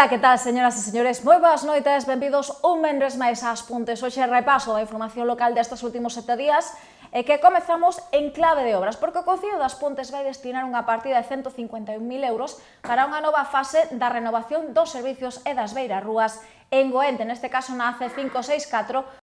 Ola, que tal, señoras e señores? Moi boas noites, benvidos un venres máis ás Puntes. Hoxe repaso da información local destes últimos 7 días e que comezamos en clave de obras, porque o Concello das Pontes vai destinar unha partida de 151.000 euros para unha nova fase da renovación dos servicios e das beirarrúas en Goente, neste caso na AC564.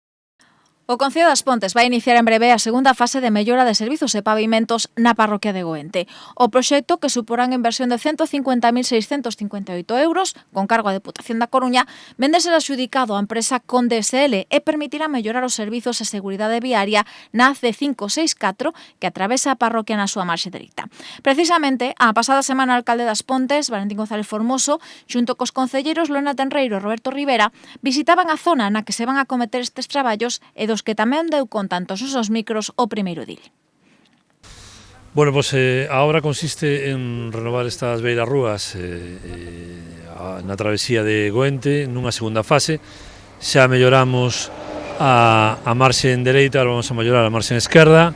O Concello das Pontes vai iniciar en breve a segunda fase de mellora de servizos e pavimentos na parroquia de Goente. O proxecto, que suporán inversión de 150.658 euros, con cargo á Deputación da Coruña, vende ser adxudicado á empresa Conde SL e permitirá mellorar os servizos e seguridade viaria na AC564 que atravesa a parroquia na súa marxe dereita. Precisamente, a pasada semana o alcalde das Pontes, Valentín González Formoso, xunto cos concelleiros Lona Tenreiro e Roberto Rivera, visitaban a zona na que se van a cometer estes traballos e dos que tamén deu con tantos os micros o primeiro edil. Bueno, pois a obra consiste en renovar estas beirarrúas na travesía de Goente nunha segunda fase. Xa melloramos a marxe en dereita, agora vamos a mellorar a marxe en esquerda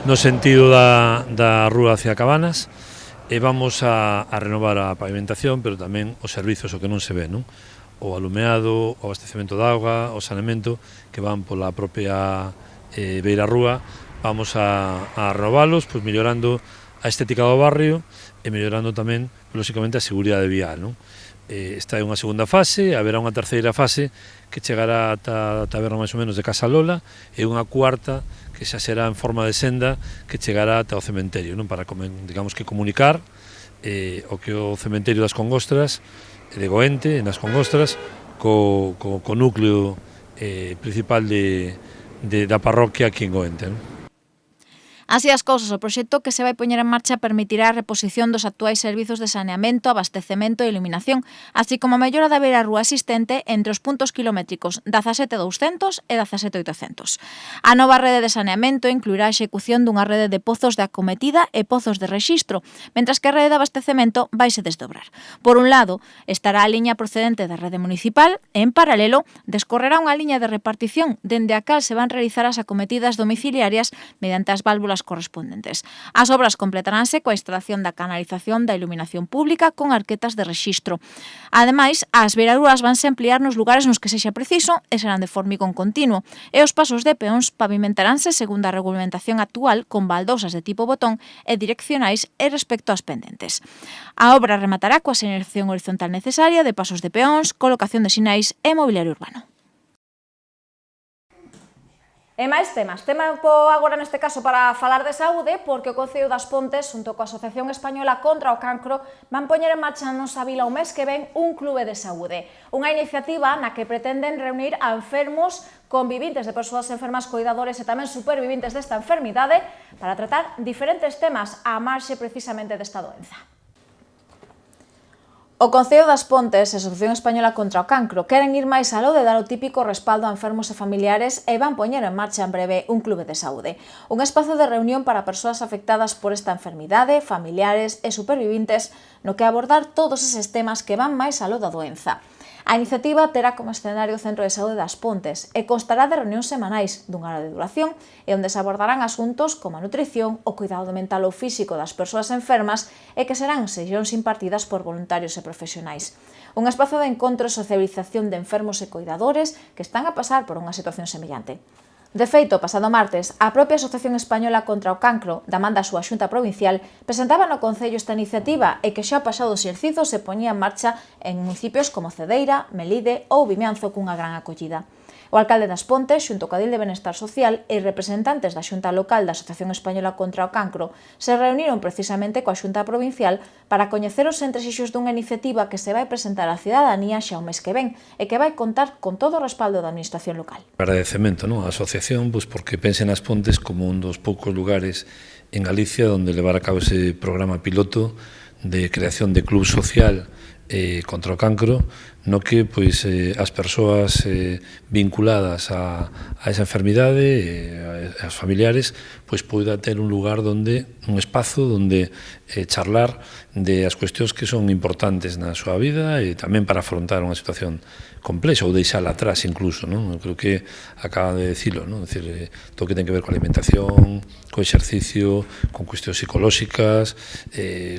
no sentido da rúa hacia Cabanas e vamos a renovar a pavimentación, pero tamén os servizos, o que non se ve, non? O alumeado, o abastecemento de auga, o saneamento que van pola propia beirarrúa. Vamos a renovalos, pois mellorando a estética do barrio e mellorando tamén, lóxicamente, a seguridade vial, non? Esta é unha segunda fase, haberá unha terceira fase que chegará ata a taberna máis ou menos de Casa Lola e unha cuarta que xa será en forma de senda que chegará ata o cementerio, non? Para, digamos, que comunicar o que o cementerio das Congostras de Goente, nas Congostras, co núcleo principal da parroquia aquí en Goente, non? Así as cousas, o proxecto que se vai poñer en marcha permitirá a reposición dos actuais servizos de saneamento, abastecemento e iluminación, así como a mellora da beirarrúa existente entre os puntos kilométricos 17.200 e 17.800. A nova rede de saneamento incluirá a execución dunha rede de pozos de acometida e pozos de rexistro, mentras que a rede de abastecemento vaise desdobrar. Por un lado, estará a liña procedente da rede municipal e, en paralelo, descorrerá unha liña de repartición dende a cal se van realizar as acometidas domiciliarias mediante as válvulas correspondentes. As obras completaránse coa instalación da canalización da iluminación pública con arquetas de rexistro. Ademais, as beirarrúas vanse ampliar nos lugares nos que sexa preciso e serán de formigón continuo, e os pasos de peóns pavimentaránse segundo a regulamentación actual con baldosas de tipo botón e direccionais e respecto ás pendentes. A obra rematará coa señalización horizontal necesaria de pasos de peóns, colocación de sinais e mobiliario urbano. E máis temas. Tempo agora neste caso para falar de saúde, porque o Concello das Pontes, xunto coa Asociación Española contra o Cancro, van poñer en marcha na nosa vila o mes que ven un clube de saúde. Unha iniciativa na que pretenden reunir a enfermos, convivintes de persoas enfermas, cuidadores e tamén supervivintes desta enfermidade para tratar diferentes temas á marxe precisamente desta doenza. O Concello das Pontes e a Asociación Española contra o Cancro queren ir máis aló de dar o típico respaldo a enfermos e familiares e van poñer en marcha en breve un clube de saúde. Un espazo de reunión para persoas afectadas por esta enfermidade, familiares e supervivintes, no que abordar todos eses temas que van máis aló da doenza. A iniciativa terá como escenario o Centro de Saúde das Pontes e constará de reunións semanais dunha hora de duración e onde se abordarán asuntos como a nutrición, o cuidado mental ou físico das persoas enfermas e que serán sesións impartidas por voluntarios e profesionais. Un espazo de encontro e socialización de enfermos e cuidadores que están a pasar por unha situación semellante. De feito, pasado martes, a propia Asociación Española contra o Cancro, da man da súa Xunta Provincial, presentaba no Concello esta iniciativa e que xa pasado o exercizo se poñía en marcha en municipios como Cedeira, Melide ou Vimianzo cunha gran acollida. O alcalde das Pontes, xunto co Edil de Benestar Social e representantes da Xunta Local da Asociación Española contra o Cancro, se reuniron precisamente coa Xunta Provincial para coñecer os entresixos dunha iniciativa que se vai presentar á cidadanía xa o mes que ven e que vai contar con todo o respaldo da Administración local. Agradecemento, non? A asociación, pois, porque pense nas Pontes como un dos poucos lugares en Galicia onde levar a cabo ese programa piloto de creación de club social contra o cancro no que pois as persoas vinculadas a esa enfermidade, as familiares, pois poida ter un lugar donde, un espazo donde charlar de as cuestións que son importantes na súa vida e tamén para afrontar unha situación complexa ou deixala atrás incluso, non? Eu creo que acaba de decirlo, non? Decir, todo que ten que ver coa alimentación, co exercicio, con cuestións psicolóxicas,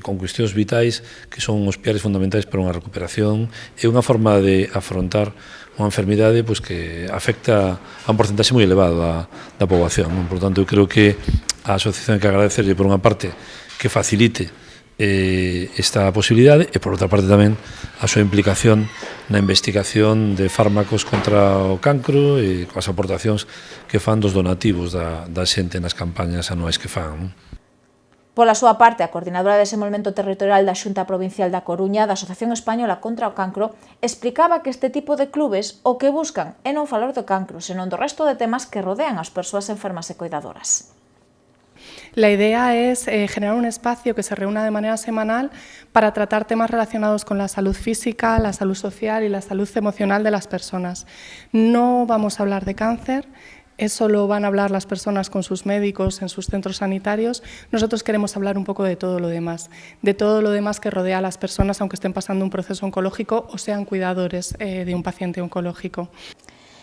con cuestións vitais que son os piares fundamentais para unha recuperación e unha forma de afrontar unha enfermidade pois, que afecta a un porcentaxe moi elevado da poboación. Non? Por tanto, eu creo que a asociación que agradecerlle por unha parte que facilite esta posibilidade e por outra parte tamén a súa implicación na investigación de fármacos contra o cancro e coas aportacións que fan dos donativos da xente nas campañas anuais que fan. Non? Pola súa parte, a coordinadora de desenvolvemento territorial da Xunta Provincial da Coruña da Asociación Española contra o Cancro explicaba que este tipo de clubes o que buscan é non falar do cancro, senón do resto de temas que rodean as persoas enfermas e cuidadoras. La idea es generar un espacio que se reúna de manera semanal para tratar temas relacionados con la salud física, la salud social y la salud emocional de las personas. No vamos a hablar de cáncer, eso lo van a hablar las personas con sus médicos en sus centros sanitarios. Nosotros queremos hablar un poco de todo lo demás que rodea a las personas aunque estén pasando un proceso oncológico o sean cuidadores de un paciente oncológico.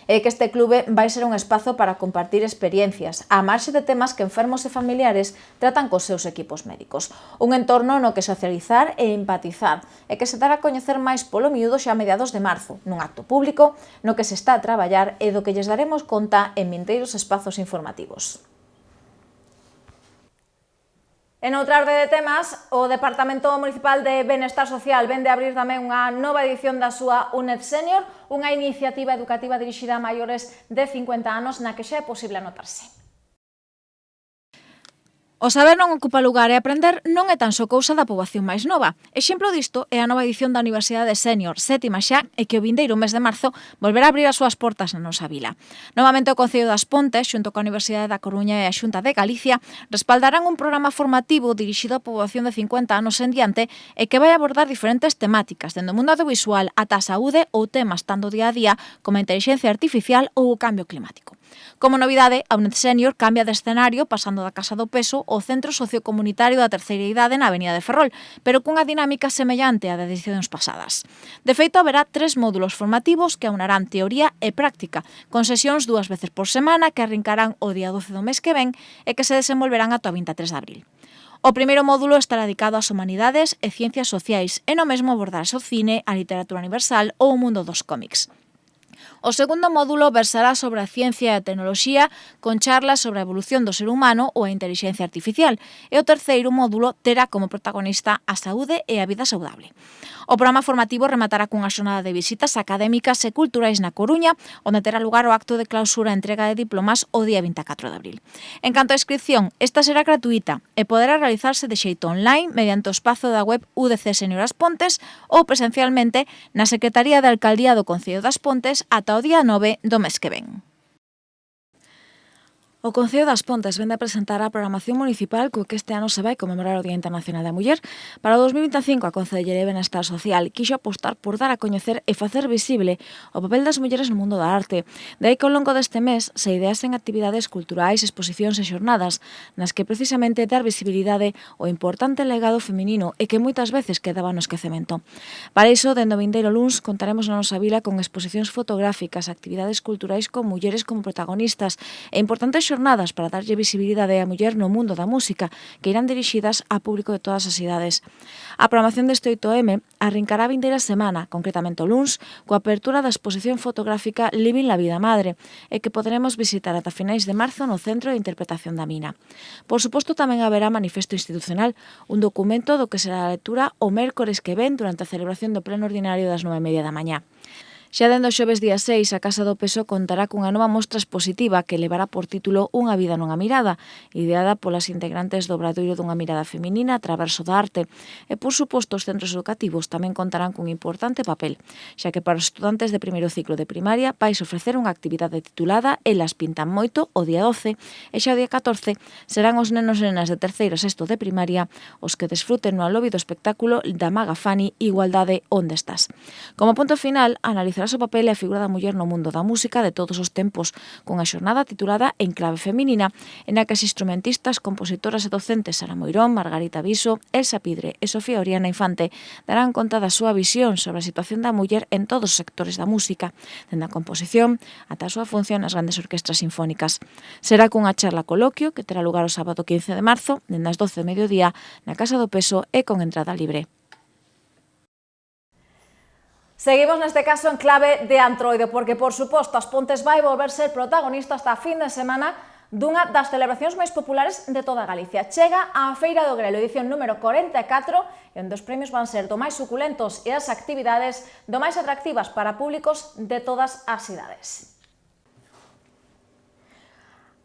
É que este clube vai ser un espazo para compartir experiencias, á marxe de temas que enfermos e familiares tratan cos seus equipos médicos. Un entorno no que socializar e empatizar, e que se dará a coñecer máis polo miúdo xa a mediados de marzo, nun acto público no que se está a traballar e do que lles daremos conta en vindeiros espazos informativos. En outra orde de temas, o Departamento Municipal de Benestar Social vende abrir tamén unha nova edición da súa UNED Senior, unha iniciativa educativa dirixida a maiores de 50 anos na que xa é posible anotarse. O saber non ocupa lugar e aprender non é tan só cousa da poboación máis nova. Exemplo disto é a nova edición da Universidade Senior, sétima xa, e que o vindeiro mes de marzo volverá a abrir as súas portas na nosa vila. Novamente o Concello das Pontes, xunto coa Universidade da Coruña e a Xunta de Galicia, respaldarán un programa formativo dirixido á poboación de 50 anos en diante e que vai abordar diferentes temáticas, dende o mundo audiovisual ata a saúde ou temas tanto día a día como a inteligencia artificial ou o cambio climático. Como novidade, a UNED Senior cambia de escenario pasando da Casa do Peso ao Centro Sociocomunitario da Terceira Idade na Avenida de Ferrol, pero cunha dinámica semellante á de edicións pasadas. De feito, haberá 3 módulos formativos que aunarán teoría e práctica, con sesións 2 veces por semana que arrincarán o día 12 do mes que ven e que se desenvolverán ata o 23 de abril. O primeiro módulo estará dedicado ás humanidades e ciencias sociais e no mesmo abordarase o cine, a literatura universal ou o mundo dos cómics. O segundo módulo versará sobre a ciencia e a tecnoloxía con charlas sobre a evolución do ser humano ou a inteligencia artificial e o terceiro módulo terá como protagonista a saúde e a vida saudable. O programa formativo rematará cunha xornada de visitas académicas e culturais na Coruña, onde terá lugar o acto de clausura e entrega de diplomas o día 24 de abril. En canto á inscripción, esta será gratuita e poderá realizarse de xeito online mediante o espazo da web UDC Senior As Pontes ou presencialmente na Secretaría de Alcaldía do Concello das Pontes ata o día 9 do mes que ven. O Concello das Pontes vende a presentar a programación municipal co que este ano se vai conmemorar o Día Internacional da Muller. Para o 2025, a Concellería de Benestar Social quixo apostar por dar a coñecer e facer visible o papel das mulleres no mundo da arte. De aí que ao longo deste mes se ideasen actividades culturais, exposicións e xornadas nas que precisamente dar visibilidade ao importante legado feminino e que moitas veces quedaba no esquecemento. Para iso, dende o vindeiro luns, contaremos na nosa vila con exposicións fotográficas, actividades culturais con mulleres como protagonistas e importantes xornadas para darlle visibilidade á muller no mundo da música, que irán dirixidas a público de todas as idades. A programación deste 8M arrincará a vindeira semana, concretamente o luns, coa apertura da exposición fotográfica Living la Vida Madre, e que poderemos visitar ata finais de marzo no Centro de Interpretación da Mina. Por suposto, tamén haberá manifesto institucional, un documento do que será a lectura o mércores que ven durante a celebración do pleno ordinario das 9:30 da mañá. Xa dende o xoves día 6, a Casa do Peso contará cunha nova mostra expositiva que levará por título Unha vida nunha mirada, ideada polas integrantes do Obradoiro dunha mirada feminina a traverso da arte. E, por suposto, os centros educativos tamén contarán cun importante papel, xa que para os estudantes de primeiro ciclo de primaria vais ofrecer unha actividade titulada Elas pintan moito o día 12 e xa o día 14 serán os nenos e nenas de terceiro e sexto de primaria os que desfruten no lobby do espectáculo da Maga Fani Igualdade onde estás. Como punto final, analizará o papel e a figura da muller no mundo da música de todos os tempos, cunha xornada titulada En clave feminina, en a que as instrumentistas, compositoras e docentes Sara Moirón, Margarita Viso, Elsa Pidre e Sofía Oriana Infante darán conta da súa visión sobre a situación da muller en todos os sectores da música, dende a composición ata a súa función nas grandes orquestras sinfónicas. Será cunha charla coloquio que terá lugar o sábado 15 de marzo, dende as 12 de mediodía, na Casa do Peso e con entrada libre. Seguimos neste caso en clave de Antroido, porque, por suposto, As Pontes vai volver ser protagonista hasta fin de semana dunha das celebracións máis populares de toda Galicia. Chega a Feira do Grelo, edición número 44, onde os premios van ser do máis suculentos e as actividades do máis atractivas para públicos de todas as idades.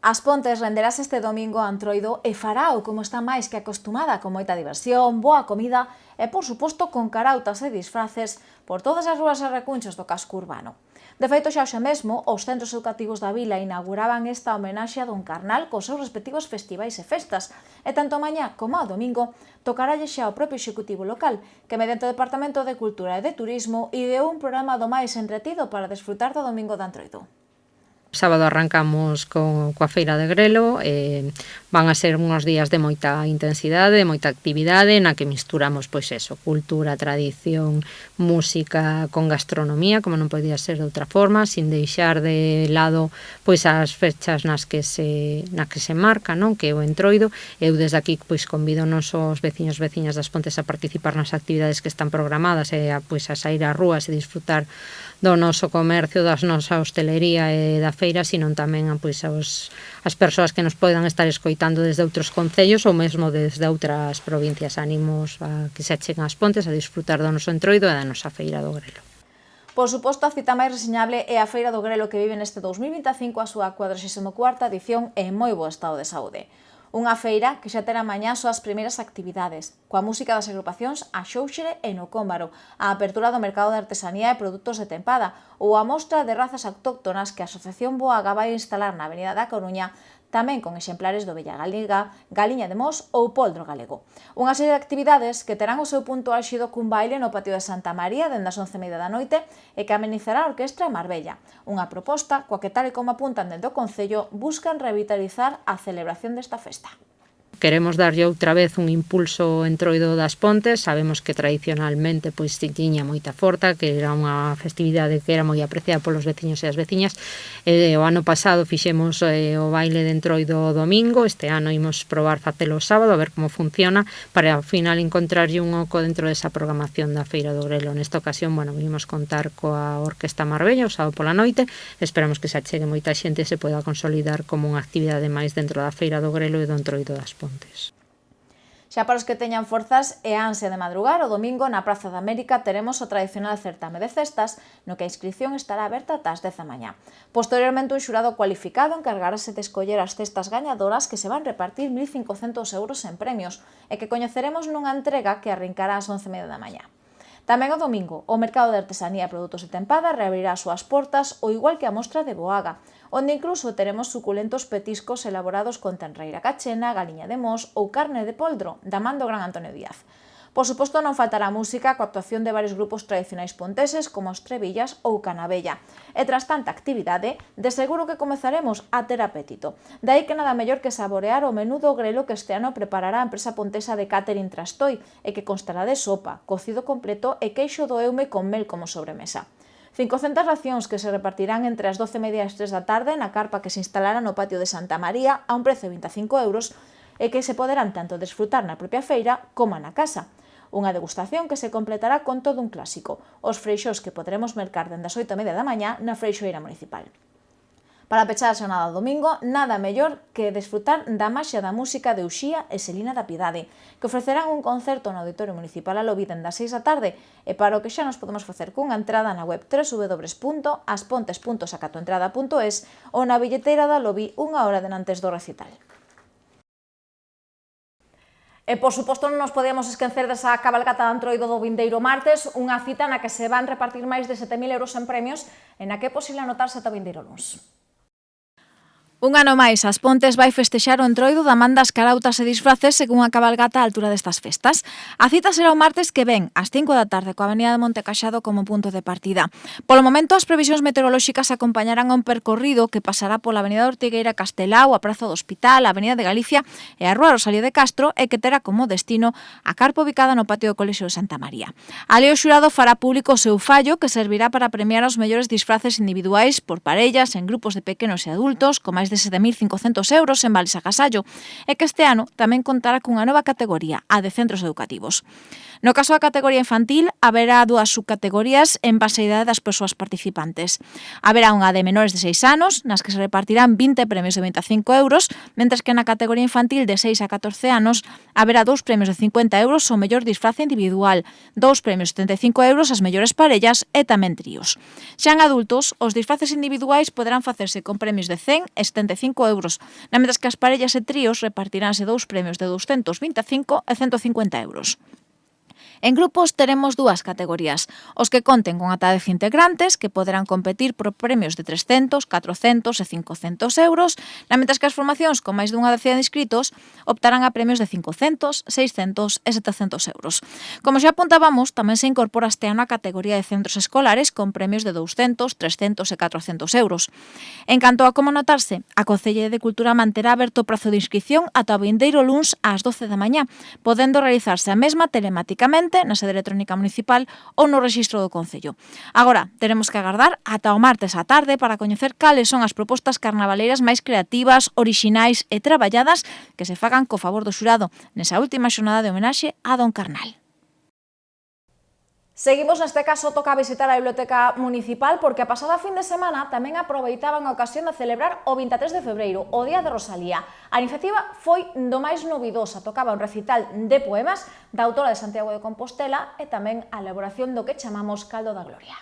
As Pontes renderás este domingo a Antroido e farao como está máis que acostumada, con moita diversión, boa comida e, por suposto, con carautas e disfraces por todas as rúas e recunchos do casco urbano. De feito, xa hoxe mesmo, os centros educativos da vila inauguraban esta homenaxe a Don Carnal cos seus respectivos festivais e festas, e tanto mañá como ao domingo tocaralle xa o propio executivo local, que mediante o Departamento de Cultura e de Turismo ideou un programa do máis entretido para desfrutar do domingo de Antroido. Sábado arrancamos coa Feira de Grelo, van a ser uns días de moita intensidade, de moita actividade, na que misturamos, pois eso, cultura, tradición, música con gastronomía, como non podía ser de outra forma, sin deixar de lado pois as fechas nas que se marca, non? Que é o Entroido. Eu desde aquí pois convido os nosos veciños e veciñas das Pontes a participar nas actividades que están programadas e a sair ás rúas e disfrutar do noso comercio, da nosa hostelería e da feira, sino tamén as persoas que nos poidan estar escoitando desde outros concellos ou mesmo desde outras provincias. Animos a que se acheguen As Pontes a disfrutar do noso Entroido e da nosa Feira do Grelo. Por suposto, a cita máis reseñable é a Feira do Grelo, que vive neste 2025 a súa 44ª edición en moi bo estado de saúde. Unha feira que xa terá mañá as súas primeiras actividades, coa música das agrupacións A Xóuxere e No Cómbaro, a apertura do mercado de artesanía e produtos de tempada ou a mostra de razas autóctonas que a Asociación Boaga vai instalar na Avenida da Coruña, tamén con exemplares do Bella Galega, Galiña de Mos ou Poldro Galego. Unha serie de actividades que terán o seu punto álxido cun baile no patio de Santa María dende as 11:30 da noite e que amenizará a Orquestra Marbella, unha proposta coa que, tal e como apuntan dende o Concello, buscan revitalizar a celebración desta festa. Queremos darlle outra vez un impulso ao Entroido das Pontes. Sabemos que tradicionalmente pois tiña moita forta, que era unha festividade que era moi apreciada polos veciños e as veciñas. O ano pasado fixemos o baile de Entroido o domingo, este ano imos probar facelo o sábado, a ver como funciona, para ao final encontrarlle un oco dentro desa programación da Feira do Grelo. Nesta ocasión, vimos contar coa Orquesta Marbella o sábado pola noite. Esperamos que se achegue moita xente e se poida consolidar como unha actividade máis dentro da Feira do Grelo e do Entroido das Pontes. Xa para os que teñan forzas e ansia de madrugar, o domingo na Praza da América teremos o tradicional certame de cestas, no que a inscripción estará aberta ata as 10 da mañá. Posteriormente, un xurado cualificado encargarase de escoller as cestas gañadoras, que se van repartir 1.500 euros en premios e que coñeceremos nunha entrega que arrincará ás 11:30 da mañá. Tamén o domingo, o mercado de artesanía e produtos de tempada reabrirá as súas portas, ao igual que a mostra de Boaga, onde incluso teremos suculentos petiscos elaborados con tenreira cachena, galiña de Mos ou carne de poldro, da man do gran Antonio Díaz. Por suposto, non faltará música coa actuación de varios grupos tradicionais ponteses como os Trevillas ou Canabella. E tras tanta actividade, de seguro que comezaremos a ter apetito. De aí que nada mellor que saborear o menú do Grelo que este ano preparará a empresa pontesa de catering Trastoi e que constará de sopa, cocido completo e queixo do Eume con mel como sobremesa. 500 racións que se repartirán entre as 12:30 e as 3 da tarde na carpa que se instalará no patio de Santa María a un prezo de 25 euros e que se poderán tanto desfrutar na propia feira como na casa. Unha degustación que se completará con todo un clásico, os freixós que poderemos mercar dende as 8:30 da mañá na Freixoeira Municipal. Para pechar a xornada do domingo, nada mellor que desfrutar da maxia da música de Uxía e Selina da Piedade, que ofrecerán un concerto no Auditorio Municipal Alobi dende as 6 da tarde, e para o que xa nos podemos facer cunha entrada na web www.aspontes.sacatoentrada.es ou na billeteira da Alobi unha hora denantes do recital. E, por suposto, non nos podíamos esquecer desa cabalgata de Antroido do vindeiro martes, unha cita na que se van repartir máis de 7.000 euros en premios e na que é posible anotarse ata o vindeiro luns. Un ano máis, As Pontes vai festexar o entroido da man das carautas e disfraces según a cabalgata á altura destas festas. A cita será o martes que ven, ás 5 da tarde, coa avenida de Montecaxado como punto de partida. Polo momento, as previsións meteorolóxicas acompañarán a un percorrido que pasará pola avenida Ortigueira Castelao, a Praza do Hospital, a avenida de Galicia e a Rúa Rosalía de Castro e que terá como destino a carpa ubicada no patio do Colexio de Santa María. Ali o xurado fará público o seu fallo que servirá para premiar os mellores disfraces individuais por parellas, en grupos de pequenos e adultos, con máis de 7.500 euros en vales agasallo, e que este ano tamén contará cunha nova categoría, a de centros educativos. No caso da categoría infantil, haberá dúas subcategorías en base á idade das persoas participantes. Haberá unha de menores de 6 anos, nas que se repartirán 20 premios de 25 euros, mentres que na categoría infantil de 6 a 14 anos haberá 2 premios de 50 euros ao mellor disfraz individual, 2 premios de 75 euros ás mellores parellas e tamén tríos. Xa en adultos, os disfraces individuais poderán facerse con premios de 100 e 75 euros, mentres que as parellas e tríos repartiránse 2 premios de 225 e 150 euros. En grupos teremos dúas categorías, os que conten con ata 10 integrantes, que poderán competir por premios de 300, 400 e 500 euros, mentres que as formacións con máis dunha decena de inscritos optarán a premios de 500, 600 e 700 euros. Como xa apuntábamos, tamén se incorpora este ano a categoría de centros escolares con premios de 200, 300 e 400 euros. En canto a como anotarse, a Concellería de Cultura manterá aberto o prazo de inscripción ata o vindeiro luns ás 12 da mañá, podendo realizarse a mesma telematicamente na sede electrónica municipal ou no rexistro do Concello. Agora, teremos que agardar ata o martes á tarde para coñecer cales son as propostas carnavaleiras máis creativas, orixinais e traballadas que se fagan co favor do xurado nesa última xornada de homenaxe a Don Carnal. Seguimos, neste caso, toca visitar a Biblioteca Municipal porque a pasada fin de semana tamén aproveitaban a ocasión de celebrar o 23 de febreiro, o Día de Rosalía. A iniciativa foi do máis novidosa, tocaba un recital de poemas da autora de Santiago de Compostela e tamén a elaboración do que chamamos Caldo da Gloria.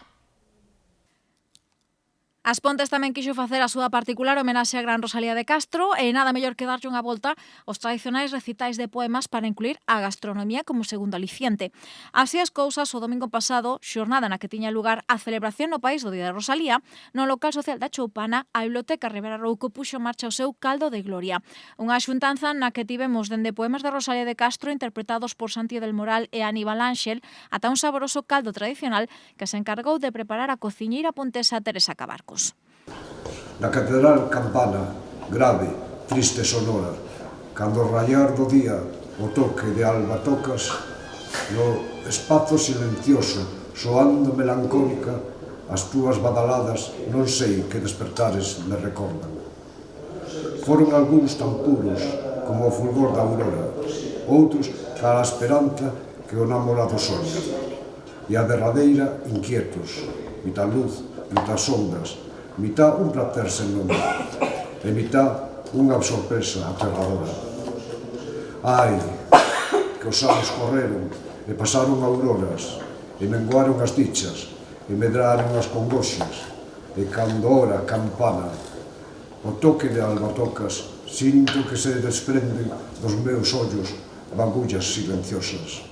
As Pontes tamén quixo facer a súa particular homenaxe a Gran Rosalía de Castro e nada mellor que darlle unha volta aos tradicionais recitais de poemas para incluir a gastronomía como segundo aliciente. Así as cousas, o domingo pasado, xornada na que tiña lugar a celebración no país do Día de Rosalía, no local social da Choupana, a Biblioteca Rivera Rouco puxo en marcha o seu Caldo de Gloria. Unha xuntanza na que tivemos dende poemas de Rosalía de Castro interpretados por Santi del Moral e Aníbal Ángel ata un saboroso caldo tradicional que se encargou de preparar a cociñeira pontesa Teresa Cabarcos. Na catedral campana, grave, triste sonora, cando ao raiar do día o toque de alba tocas, no espazo silencioso, soando melancólica, as túas badaladas non sei que despertares me recordan. Foron algúns tan puros como o fulgor da aurora, outros cara a esperanza que o namorado soña, e a derradeira inquietos, mitad luz, mitad sombras, mitad un placer sen nome, e mitad unha sorpresa aterradora. Ai, que os anos correron, e pasaron auroras, e menguaron as dichas, e medraron as congoxas, e cando ora campana, o toque de alba tocas, sinto que se desprenden dos meus ollos bagullas silenciosas.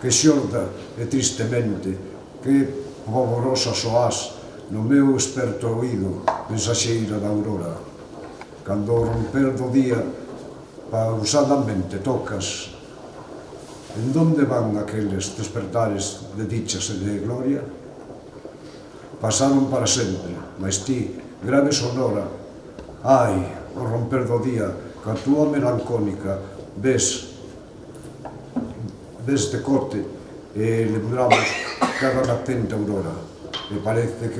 Que xorda e tristemente, que pavorosa soás, no meu experto oído, mensaxeira da aurora. Cando ao romper do día, pausadamente tocas, en donde van aqueles despertares de dichas e de gloria? Pasaron para sempre, mas ti, grave sonora, ai, ao romper do día, ca túa melancónica, ves de corte, e lembramos cada latente aurora. E parece que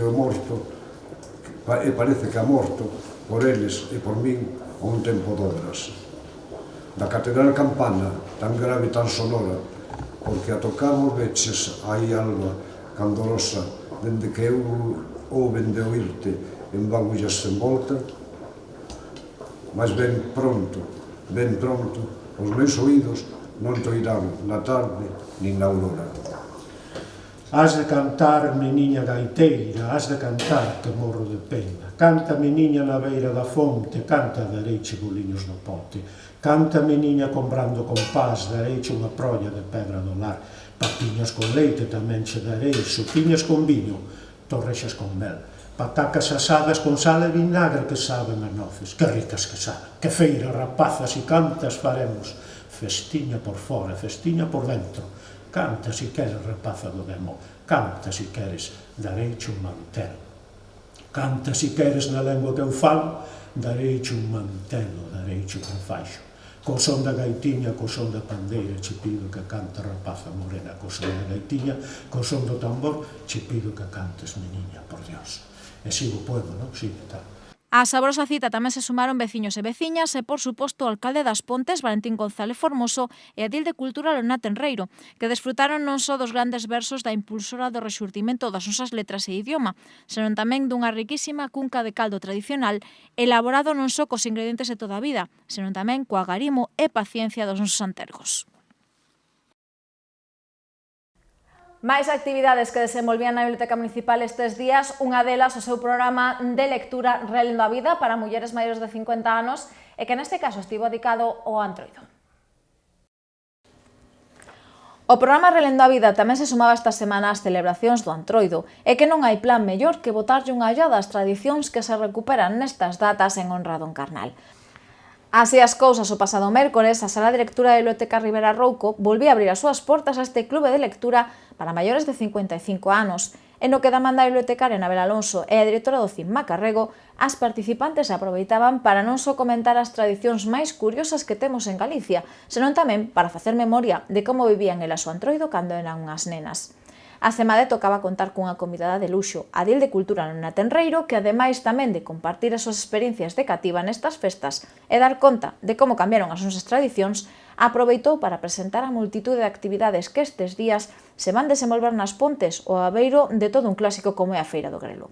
ha morto por eles e por min a un tempo de obras. Da catedral campana, tan grave e tan sonora, porque a tocamos veches aí alba candorosa, dende que eu ouven de oírte, e en bagullas sen volta, mas ben pronto, os meus oídos non toirán na tarde nin na aurora. Has de cantar, meniña gaiteira, has de cantar, que morro de pena. Canta, meniña, na beira da fonte, canta, dareiche boliños no pote. Canta, meniña, comprando compás, dareiche unha prolla de pedra do lar. Papiñas con leite tamén che darei, supiñas con viño, torrexas con mel. Patacas asadas con sal e vinagre que saben a noces, que ricas que saben. Que feira, rapazas, e cantas faremos. Festiña por fora, festiña por dentro. Canta si queres, rapaza do demo, canta si queres, dareiche un mantel. Canta si queres na lengua que eu falo, dareiche un mantelo, dareiche un faixo. Co son da gaitiña, co son da pandeira, che pido que canta, rapaza morena, co son da gaitiña, co son do tambor, che pido que cantes, meniña, por Dios. E sigo o poema, non? Sigue tal. A saborosa cita tamén se sumaron veciños e veciñas e, por suposto, o alcalde das Pontes, Valentín González Formoso, e a Edil de Cultura, Lorena Tenreiro, que desfrutaron non só dos grandes versos da impulsora do rexurtimento das nosas letras e idioma, senón tamén dunha riquísima cunca de caldo tradicional, elaborado non só cos ingredientes de toda a vida, senón tamén coa agarimo e paciencia dos nosos antergos. Máis actividades que desenvolvían na Biblioteca Municipal estes días, unha delas o seu programa de lectura Relendo a Vida para mulleres maiores de 50 anos e que neste caso estivo dedicado ao Antroido. O programa Relendo a Vida tamén se sumaba esta semana ás celebracións do Antroido e que non hai plan mellor que botarlle unha ollada ás tradicións que se recuperan nestas datas en honra do Encarnal. Así as cousas, o pasado mércores, a Sala de Lectura da Biblioteca Ribera Rouco volvía a abrir as súas portas a este clube de lectura para maiores de 55 anos, e no que da manda a bibliotecaria Anabel Alonso e a directora do CIM Macarrego, as participantes aproveitaban para non só comentar as tradicións máis curiosas que temos en Galicia, senón tamén para facer memoria de como vivían elas o Antroido cando eran unhas nenas. A Cemade tocaba contar cunha convidada de luxo, a Edil de Cultura Lorena Tenreiro, que ademais tamén de compartir as súas experiencias de cativa nestas festas e dar conta de como cambiaron as nosas tradicións, aproveitou para presentar a multitude de actividades que estes días se van desenvolver nas Pontes ou a beiro de todo un clásico como é a Feira do Grelo.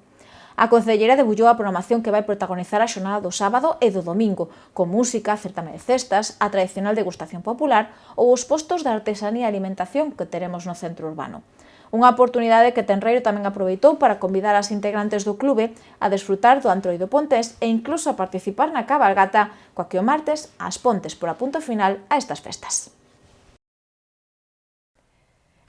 A Concelleira debullou a programación que vai protagonizar a xornada do sábado e do domingo, con música, certame de cestas, a tradicional degustación popular ou os postos de artesanía e alimentación que teremos no centro urbano. Unha oportunidade que Tenreiro tamén aproveitou para convidar as integrantes do clube a desfrutar do Antroido Pontés e incluso a participar na cabalgata coa que o martes as Pontes por a punto final a estas festas.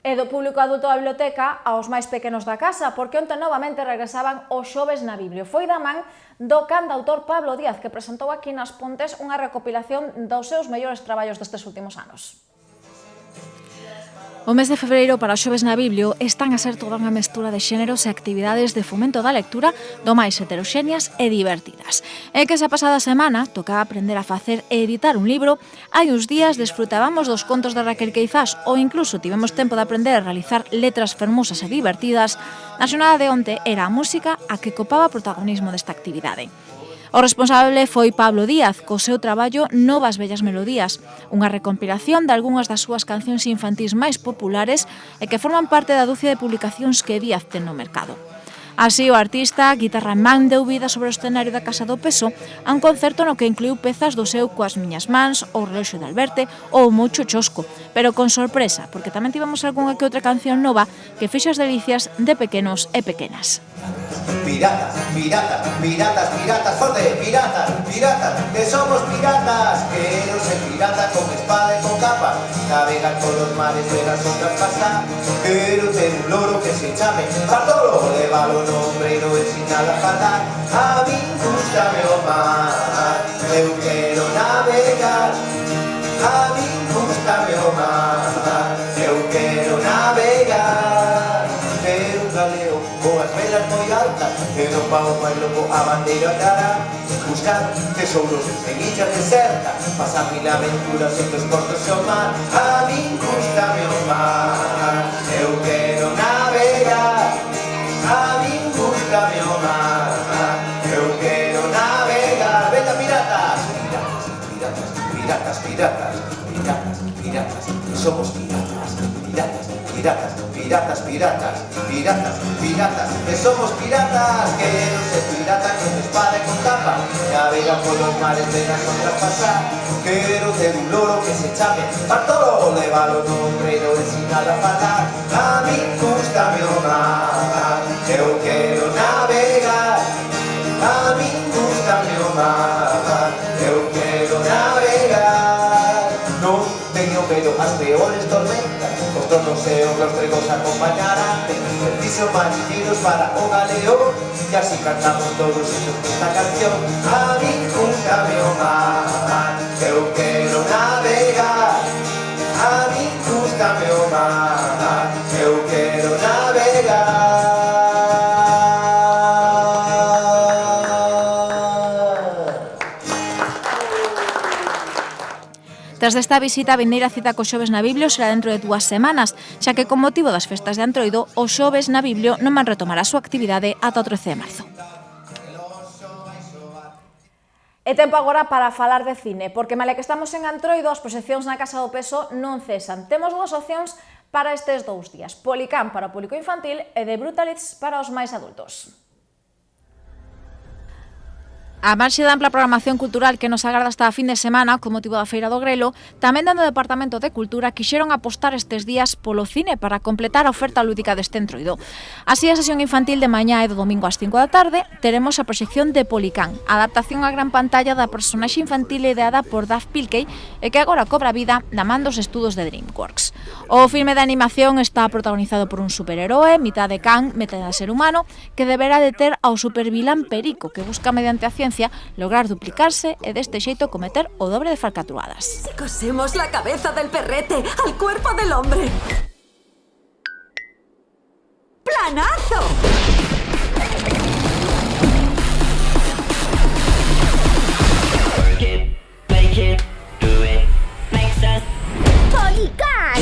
E do público adulto da biblioteca aos máis pequenos da casa, porque onte novamente regresaban os xoves na Biblia. Foi da man do cantautor Pablo Díaz, que presentou aquí nas Pontes unha recopilación dos seus mellores traballos destes últimos anos. O mes de febreiro para os xoves na Biblio están a ser toda unha mestura de xéneros e actividades de fomento da lectura do máis heteroxéneas e divertidas. E que esa pasada semana tocaba aprender a facer e editar un libro, hai uns días desfrutábamos dos contos de Raquel Queizás ou incluso tivemos tempo de aprender a realizar letras fermosas e divertidas. Na xornada de onte era a música a que copaba protagonismo desta actividade. O responsable foi Pablo Díaz, co seu traballo Novas Bellas Melodías, unha recompilación de algunhas das súas cancións infantís máis populares e que forman parte da dúcia de publicacións que Díaz ten no mercado. Así, o artista, guitarra man, deu vida sobre o escenario da Casa do Peso a un concerto no que incluiu pezas do seu Coas miñas mans, O reloxo de Alberte ou Moucho Chosco, pero con sorpresa, porque tamén tivemos algunha que outra canción nova que fixo as delicias de pequenos e pequenas. Piratas, piratas, piratas, piratas, forte, piratas, piratas, que somos piratas. Quero ser pirata con espada e con capa, navegar por los mares, ver as ondas pasar. Quero ter un loro que se chame Bartolo, levar o nombre e non ensinar a falar. A min gústame o mar, eu quero navegar. A min gústame o mar, eu quero navegar. Quero un galeo coas velas moi altas e no pau máis loco a bandeira cara. Buscar tesouros en illa deserta, pasar mil aventuras en dos portos e o mar. A min gústame o mar, eu quero navegar. A min gústame o mar, eu quero navegar. Veta piratas, piratas, piratas, piratas, piratas, piratas, piratas, somos piratas, piratas, piratas, piratas, piratas, piratas, piratas, que somos piratas, quero ser piratas. pirata con espada e con capa, navega polos mares de nas ondas pasar. Quero ter un loro que se chame Bartolo, levalo no ombreiro, ensinalo a falar. A mí gústame o mar, eu quero navegar. A mí gústame o mar, eu quero navegar. Non teño medo ás peores tormentas, os tronos e os rostregos acompañarán. Preciso marineros para o galeón, e así cantamos todos esta canción. A mí gústame o mar, eu quero navegar. A mí gústame o mar, eu quero navegar. Tras desta visita, a vindeira cita co Xoves na Biblio será dentro de 2 semanas, xa que con motivo das festas de Antroido, o Xoves na Biblio non van retomar a súa actividade ata o 13 de marzo. E tempo agora para falar de cine, porque male que estamos en Antroido, as proxeccións na Casa do Peso non cesan. Temos dúas opcións para estes 2 días: Policán para o público infantil e The Brutalists para os máis adultos. A marxe da ampla programación cultural que nos agarda hasta a fin de semana con motivo da Feira do Grelo, tamén dando o Departamento de Cultura quixeron apostar estes días polo cine para completar a oferta lúdica deste Entroido. Así, a sesión infantil de mañá e do domingo ás 5 da tarde teremos a proxección de Policán, adaptación á gran pantalla da personaxe infantil ideada por Dav Pilkey e que agora cobra vida da man dos estudos de DreamWorks. O filme de animación está protagonizado por un superheroe, mitad de can, mitad de ser humano, que deberá deter ao supervilán Perico, que busca mediante a ciencia lograr duplicarse e deste xeito cometer o dobre de falcatruadas. Si cosemos la cabeza del perrete al cuerpo del hombre. ¡Planazo! ¡Policán!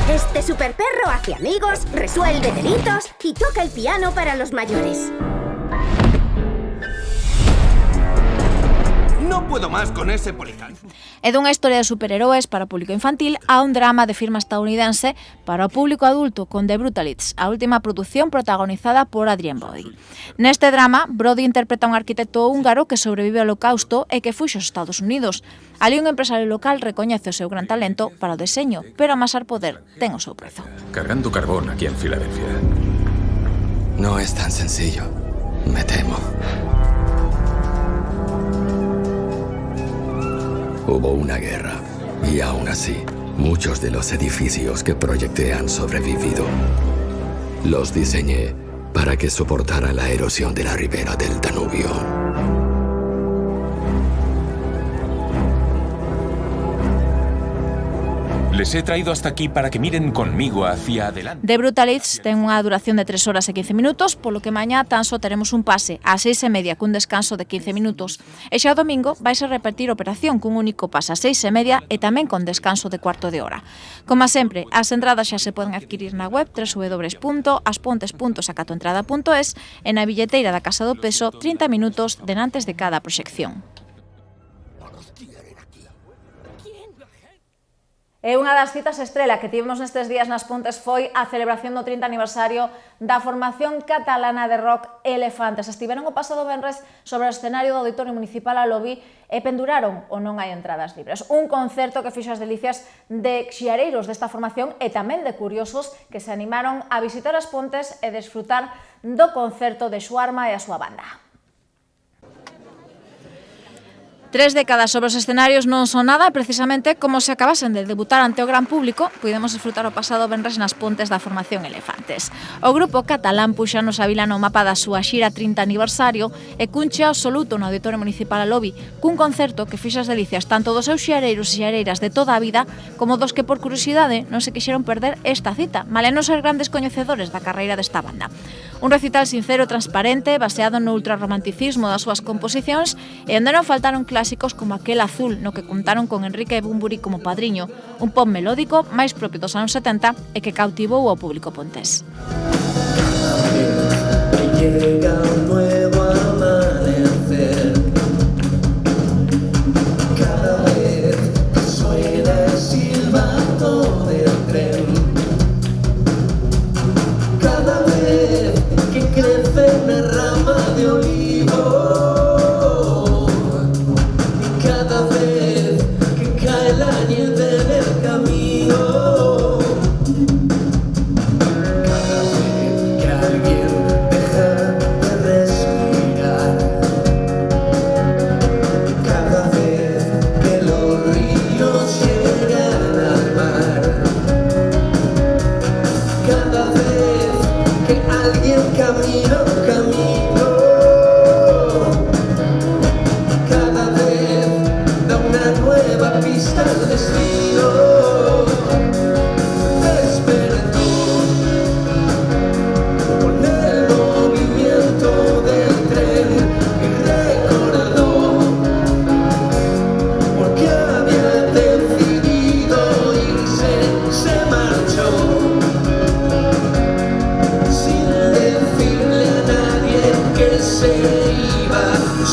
Este superperro hace amigos, resuelve delitos y toca el piano para los mayores. No puedo más con ese Policán. É dunha historia de superheroes para o público infantil a un drama de firma estadounidense para o público adulto con The Brutalists, a última produción protagonizada por Adrien Brody. Neste drama, Brody interpreta a un arquitecto húngaro que sobrevive ao holocausto e que fuxe aos Estados Unidos. Ali un empresario local recoñece o seu gran talento para o deseño, pero amasar poder ten o seu prezo. Cargando carbón aquí en Filadelfia. No es tan sencillo, me temo. Hubo una guerra, y aún así, muchos de los edificios que proyecté han sobrevivido. Los diseñé para que soportaran la erosión de la ribera del Danubio. Les he traído hasta aquí para que miren conmigo hacia adelante. The Brutalists ten unha duración de 3 horas e 15 minutos, polo que mañá tan só teremos un pase ás 6:30 cun descanso de 15 minutos. E xa o domingo vais a repetir operación cun único pase ás 6:30 e tamén con descanso de cuarto de hora. Como sempre, as entradas xa se poden adquirir na web www.aspontes.sacatoentrada.es e na billeteira da Casa do Peso 30 minutos denantes de cada proxección. E unha das citas estrela que tivemos nestes días nas Pontes foi a celebración do 30 aniversario da formación catalana de rock Elefantes. Estiveron o pasado venres sobre o escenario do Auditorio Municipal a Lobi e penduraron o Non hai entradas libres. Un concerto que fixo as delicias de xiareiros desta formación e tamén de curiosos que se animaron a visitar as Pontes e desfrutar do concerto de Xuarma e a súa banda. 3 décadas sobre os escenarios non son nada, precisamente como se acabasen de debutar ante o gran público, pudemos disfrutar o pasado venres nas Pontes da formación Elefantes. O grupo catalán puxanos a vila no mapa da súa xira 30 aniversario e cun cheo absoluto no Auditorio Municipal a Lobi, cun concerto que fixa as delicias tanto dos seus xeareiros e xeareiras de toda a vida como dos que por curiosidade non se quixeron perder esta cita, male non ser grandes coñecedores da carreira desta banda. Un recital sincero e transparente, baseado no ultrarromanticismo das súas composicións e onde non faltaron clásicos como aquel Azul, no que contaron con Enrique Bumburi como padriño, un pop melódico máis propio dos anos 70 e que cautivou ao público pontés. Llega un nuevo amanecer. Cada vez que suena el silbato del tren, cada vez que crece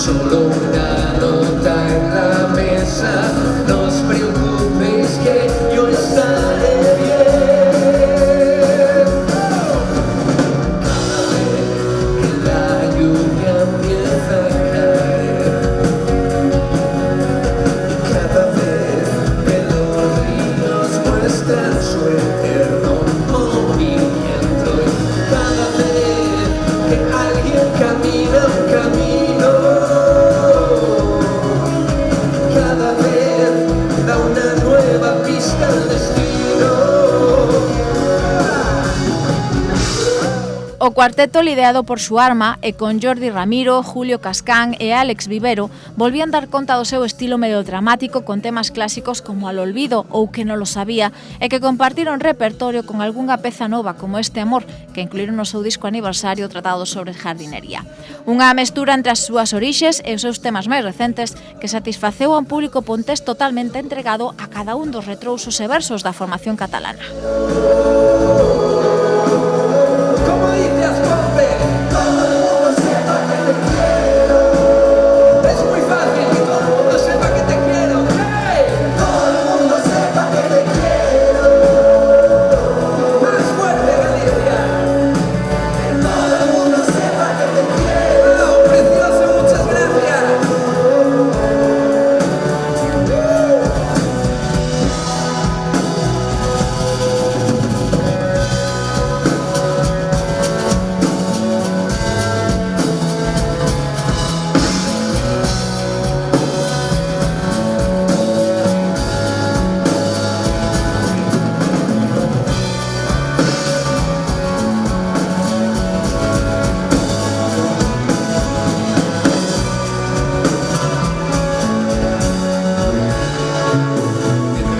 solo una nota en la mesa. No os preocupéis que yo estaré bien. Cada vez que la lluvia empieza a caer, cada vez que los ríos muestran su eterno movimiento, y cada vez que alguien camina un camino, cada vez da una nueva pista al destino. O cuarteto liderado por Xuarma e con Jordi Ramiro, Julio Cascán e Álex Vivero volvían dar conta do seu estilo melodramático con temas clásicos como Al olvido ou Que non lo sabía, e que compartiron repertorio con algunha peza nova como Este amor, que incluíron no seu disco aniversario tratado sobre jardinería. Unha mestura entre as súas orixes e os seus temas máis recentes que satisfaceu a un público pontés totalmente entregado a cada un dos retrousos e versos da formación catalana. Como dices, Pompe, todo el mundo sepa que te quiero. Es muy fácil que todo el mundo sepa que te quiero. ¡Hey! Todo el mundo sepa que te quiero. Más fuerte, Galicia. Todo el mundo sepa que te quiero. ¡Oh, precioso! Muchas gracias.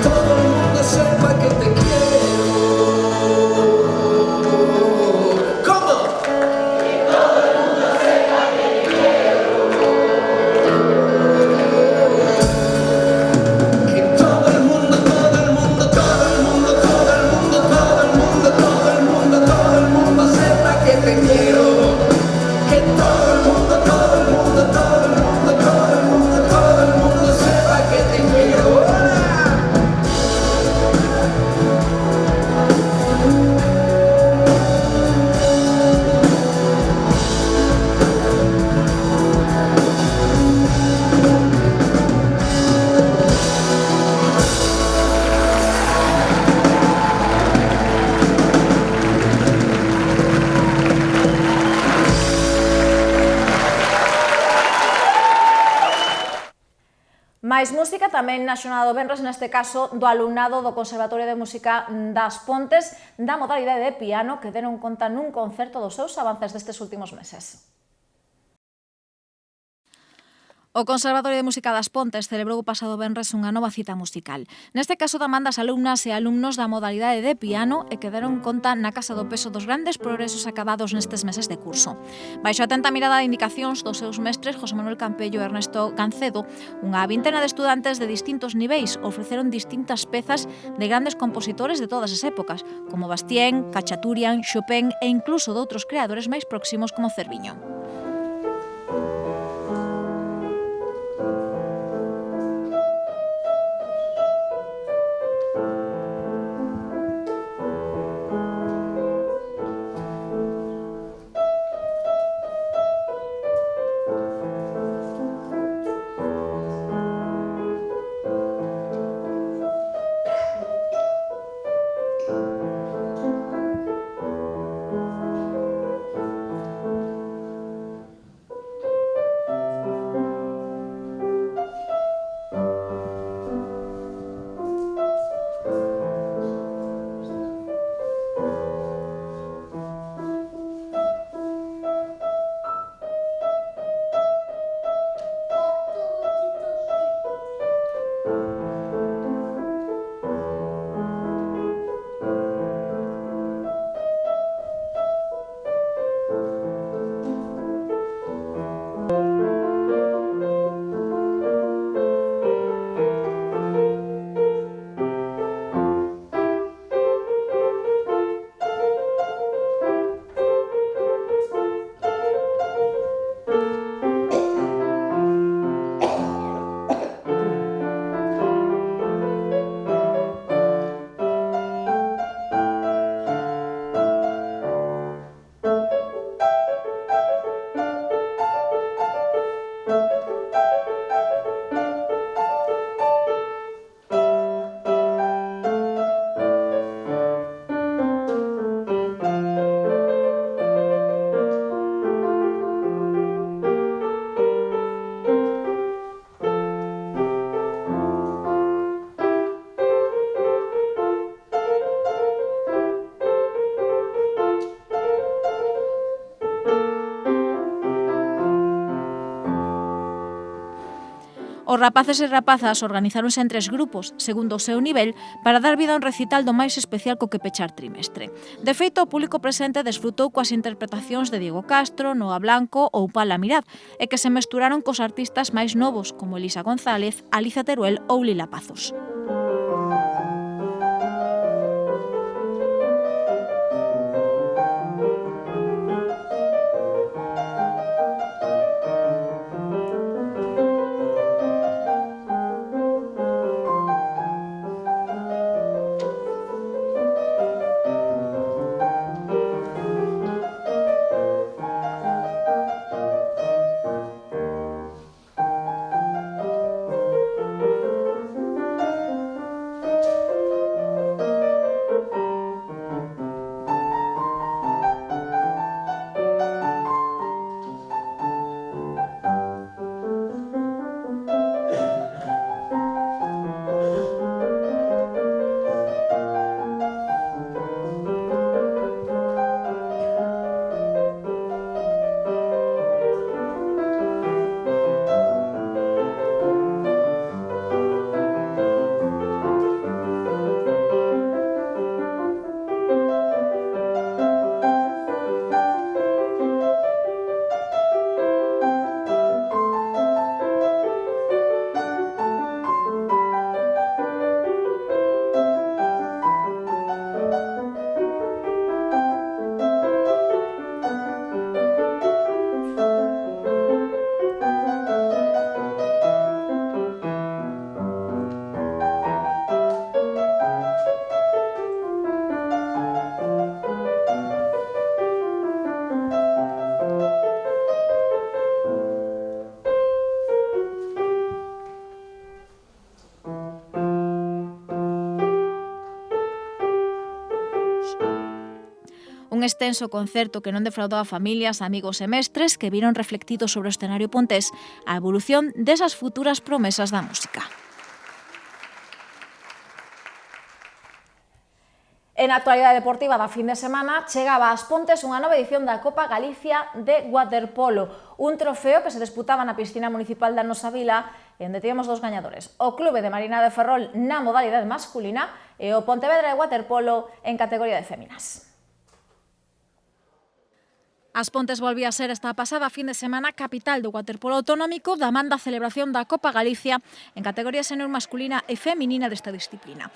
Todo el mundo sepa que te quiero. ¿Cómo? Que todo el mundo sepa que te quiero. Que todo el mundo, todo el mundo, todo el mundo, todo el mundo, todo el mundo, todo el mundo, todo el mundo sepa que te quiero. Que todo el mundo, todo el mundo, todo el mundo, todo el mundo, todo el mundo sepa que te quiero. Mais música tamén na xornada do venres, neste caso do alumnado do Conservatorio de Música das Pontes da modalidade de piano, que deron conta nun concerto dos seus avances destes últimos meses. O Conservatorio de Música das Pontes celebrou o pasado venres unha nova cita musical. Neste caso tamén das alumnas e alumnos da modalidade de piano e que deron conta na Casa do Peso dos grandes progresos acabados nestes meses de curso. Baixo a atenta mirada de indicacións dos seus mestres José Manuel Campello e Ernesto Gancedo, unha vintena de estudantes de distintos niveis ofreceron distintas pezas de grandes compositores de todas as épocas, como Bastien, Khachaturian, Chopin e incluso de outros creadores máis próximos como Cerviño. Os rapaces e rapazas organizáronse en 3 grupos, segundo o seu nivel, para dar vida a un recital do máis especial co que pechar trimestre. De feito, o público presente desfrutou coas interpretacións de Diego Castro, Noa Blanco ou Paula Mirad, e que se mesturaron cos artistas máis novos, como Elisa González, Alicia Teruel ou Lila Pazos. Un extenso concerto que non defraudou a familias, amigos e mestres que viron reflectido sobre o escenario pontés a evolución desas futuras promesas da música. En a actualidade deportiva da fin de semana chegaba ás Pontes unha nova edición da Copa Galicia de waterpolo, un trofeo que se disputaba na piscina municipal da nosa vila e onde tivemos 2 gañadores, o Clube de Marina de Ferrol na modalidade masculina e o Pontevedra de waterpolo en categoría de féminas. As Pontes volvía a ser esta pasada fin de semana capital do waterpolo autonómico da man da celebración da Copa Galicia en categoría senior masculina e feminina desta disciplina.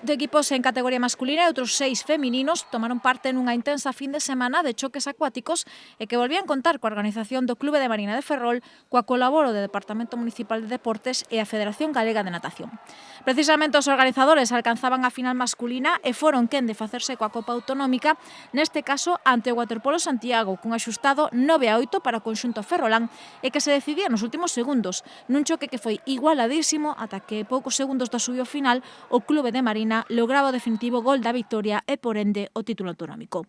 De equipos en categoría masculina e outros 6 femininos tomaron parte nunha intensa fin de semana de choques acuáticos e que volvían contar coa organización do Clube de Marina de Ferrol, coa colaboro do Departamento Municipal de Deportes e a Federación Galega de Natación. Precisamente os organizadores alcanzaban a final masculina e foron quen de facerse coa Copa Autonómica, neste caso ante o Waterpolo Santiago, cun axustado 9-8 para o conxunto ferrolán e que se decidía nos últimos segundos, nun choque que foi igualadísimo ata que poucos segundos do suyo final o Clube de Marina lograba o definitivo gol da victoria e, por ende, o título autonómico.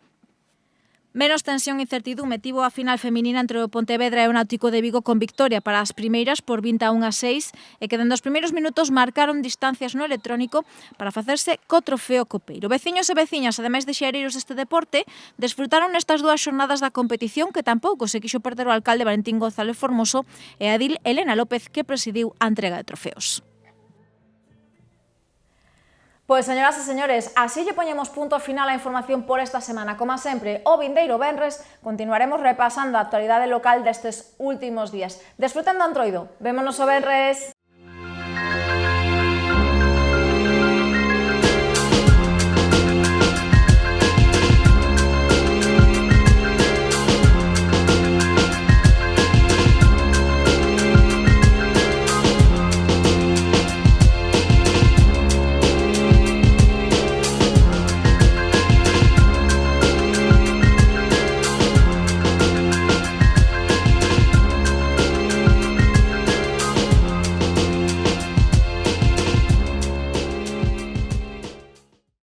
Menos tensión e incertidume tivo a final feminina entre o Pontevedra e o Náutico de Vigo con victoria para as primeiras por 21-6 e que dende os primeiros minutos marcaron distancias no electrónico para facerse co trofeo copeiro. Veciños e veciñas, ademais de xereiros deste deporte, desfrutaron nestas 2 xornadas da competición que tampouco se quixo perder o alcalde Valentín González Formoso e a edil Elena López que presidiu a entrega de trofeos. Pois, señoras e señores, así lle poñemos punto final a información por esta semana. Como sempre, o vindeiro venres continuaremos repasando a actualidade local destes últimos días. Desfruten do Antroido. Vémonos o venres!